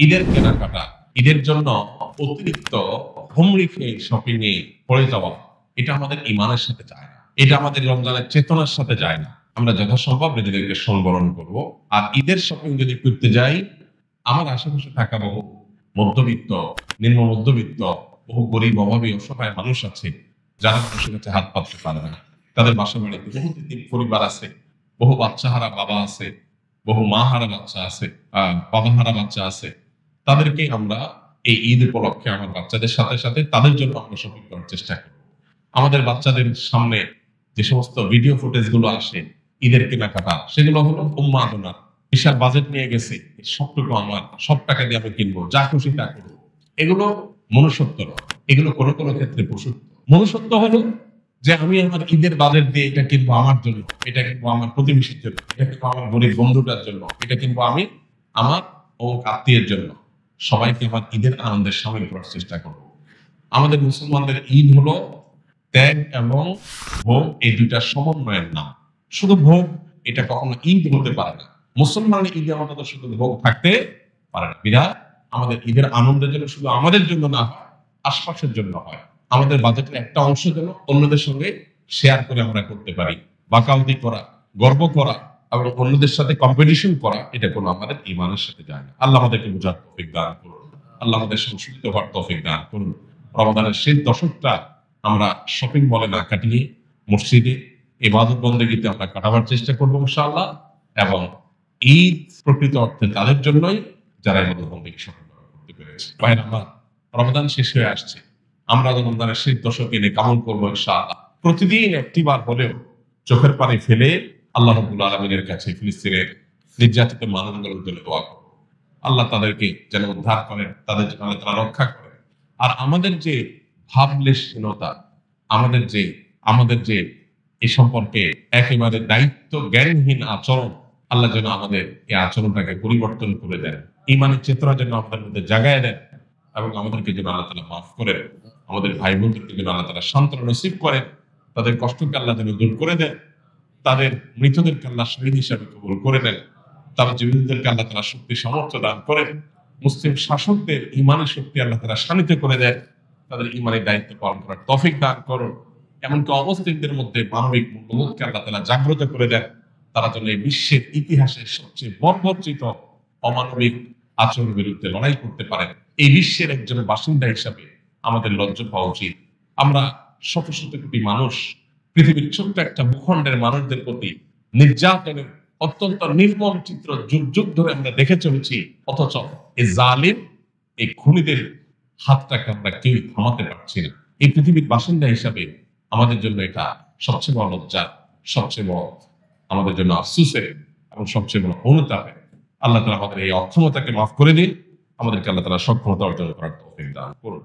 ঈদের কেনাকাটা, ঈদের জন্য অতিরিক্ত হুমড়ি খেয়ে শপিং এ পড়ে যাওয়া, এটা আমাদের ইমানের সাথে যায় না। এটা আমাদের রমজানের চেতনার সাথে যায় না। আমরা যথাসম্ভব নিজেদেরকে সংবরণ করব। আর ঈদের শপিং যদি করতে যাই, আমার আশেপাশে থাকা বহু মধ্যবিত্ত, নিম্ন মধ্যবিত্ত, বহু গরিব, অভাবী, অসহায় মানুষ আছে যারা মানুষের কাছে হাত পাততে পারে না। তাদের বাসা বাড়িতে বহু তিতির পরিবার আছে, বহু বাচ্চাহারা বাবা আছে, বহু মা হারা বাচ্চা আছে, বাবা হারা বাচ্চা আছে। তাদেরকে আমরা এই ঈদ উপলক্ষে আমার বাচ্চাদের সাথে সাথে তাদের জন্য আমরা শপিং করার চেষ্টা করি। আমাদের বাচ্চাদের সামনে যে সমস্ত ভিডিও ফুটেজ গুলো আসে ঈদের কেনাকাটা, সেগুলো হলো উন্মাদনা। বিশাল বাজেট নিয়ে গেছে, সবটুকু আমার, সব টাকা দিয়ে আমি কিনবো, যা খুশি তা করবো। এগুলো মনুষ্যত্ব নয়, এগুলো কোনো কোনো ক্ষেত্রে পশুত্ব। মনুষ্যত্ব হলো যে আমি আমার ঈদের বাজেট দিয়ে এটা কিনবো আমার জন্য, এটা কিনবো আমার প্রতিবেশীর জন্য, এটা কিনবো আমার গরিব বন্ধুটার জন্য, এটা কিনবো আমি আমার অমুক আত্মীয়ের জন্য। সবাইকে আমার ঈদের আনন্দের সামিল করার চেষ্টা করবো। আমাদের মুসলমানদের ঈদ হলো ত্যাগ এবং ভোগ, এই দুইটা সমন্বয়ের নাম। শুধু ভোগ এটা কখনো ঈদ হতে পারে না। মুসলমানের ঈদে অন্তত শুধু ভোগ থাকতে পারে না। বিধায় আমাদের ঈদের আনন্দের জন্য শুধু আমাদের জন্য না হয়, আশপাশের জন্য হয়। আমাদের বাজেটের একটা অংশ যেন অন্যদের সঙ্গে শেয়ার করে আমরা করতে পারি। বাকাউতি করা, গর্ব করা এবং অন্যদের সাথে কম্পিটিশন করা, এটা কোনো আমাদের ঈমানের সাথে যায় না। আল্লাহ আমাদেরকে বোঝার তৌফিক দান করুন। আল্লাহ আমাদের সংশোধিত হওয়ার তৌফিক দান করুন। রমাদানের শেষ দশকটা আমরা শপিং মলে না কাটিয়ে মসজিদে ইবাদত বন্দেগীতে আমরা কাটাবার চেষ্টা করবো ইনশাআল্লাহ। এবং ঈদ প্রকৃত অর্থে তাদের জন্যই যারা ইবাদত বন্দেগী শপিং করতে পেরেছে। ভাইরা আমার, রমাদান শেষ হয়ে আসছে। আমরা রমজানের শেষ দশকে এনে কামল করবো ইনশাআল্লাহ। প্রতিদিন একটিবার হলেও চোখের পানি ফেলে আল্লাহ রাব্বুল আলামিনের কাছে ফিলিস্তিনের নির্যাতিত মানুষগুলোর জন্য দোয়া করবো। আল্লাহ তাদেরকে যেন উদ্ধার করেন, তাদের যেন তারা রক্ষা করেন। আর আমাদের যে ভাবলেশহীনতা, আমাদের যে এ সম্পর্কে একেবারে দায়িত্ব জ্ঞানহীন আচরণ, আল্লাহ যেন আমাদের এই আচরণটাকে পরিবর্তন করে দেন। ঈমানের চেতনা যেন আমাদের মধ্যে জাগায় দেন এবং আমাদেরকে যেন আল্লাহ তাআলা মাফ করেন। আমাদের ভাই বোনদেরকে যেন আল্লাহ তাআলা সান্ত্বনা নসিব করেন। তাদের কষ্টকে আল্লাহ যেন দূর করে দেন। তাদের মৃতদেরকে আল্লাহ শহীদ হিসাবে কবুল করে নেন। তাদের জীবিতদেরকে আল্লাহ তাআলা শক্তি সামর্থ্য দান করেন। মুসলিম শাসকদের ঈমানের শক্তি আল্লাহ তাআলা শানিত করে দেন। তাদের ঈমানের দায়িত্ব পালন করার তৌফিক দান করুন। এমনকি অমুসলিমদের মধ্যে মানবিক মূল্যবোধকে আল্লাহ তাআলা জাগ্রত করে দেন। তারা যেন এই বিশ্বের ইতিহাসে সবচেয়ে বর্বরচিত অমানবিক আচরণের বিরুদ্ধে লড়াই করতে পারেন। এই বিশ্বের একজন বাসিন্দা হিসাবে আমাদের লজ্জা পাওয়া উচিত। আমরা শত শত কোটি মানুষ, পৃথিবীর ছোট্ট একটা ভূখণ্ডের মানুষদের প্রতি নির্যাতনের অত্যন্ত নির্মম চিত্র যুগ যুগ ধরে আমরা দেখে চলেছি। অথচ এই জালিম, এই খুনিদের হাতটাকে আমরা কেউ থামাতে পারছি না। এই পৃথিবীর বাসিন্দা হিসাবে আমাদের জন্য এটা সবচেয়ে বড় লজ্জা, সবচেয়ে বড় আমাদের জন্য আফসোসের এবং সবচেয়ে বড় অনুতাপের। আল্লাহ তাআলা আমাদের এই অক্ষমতাকে মাফ করে দিন। আমাদেরকে আল্লাহ তাআলা সক্ষমতা অর্জন করার তৌফিক দান করুন।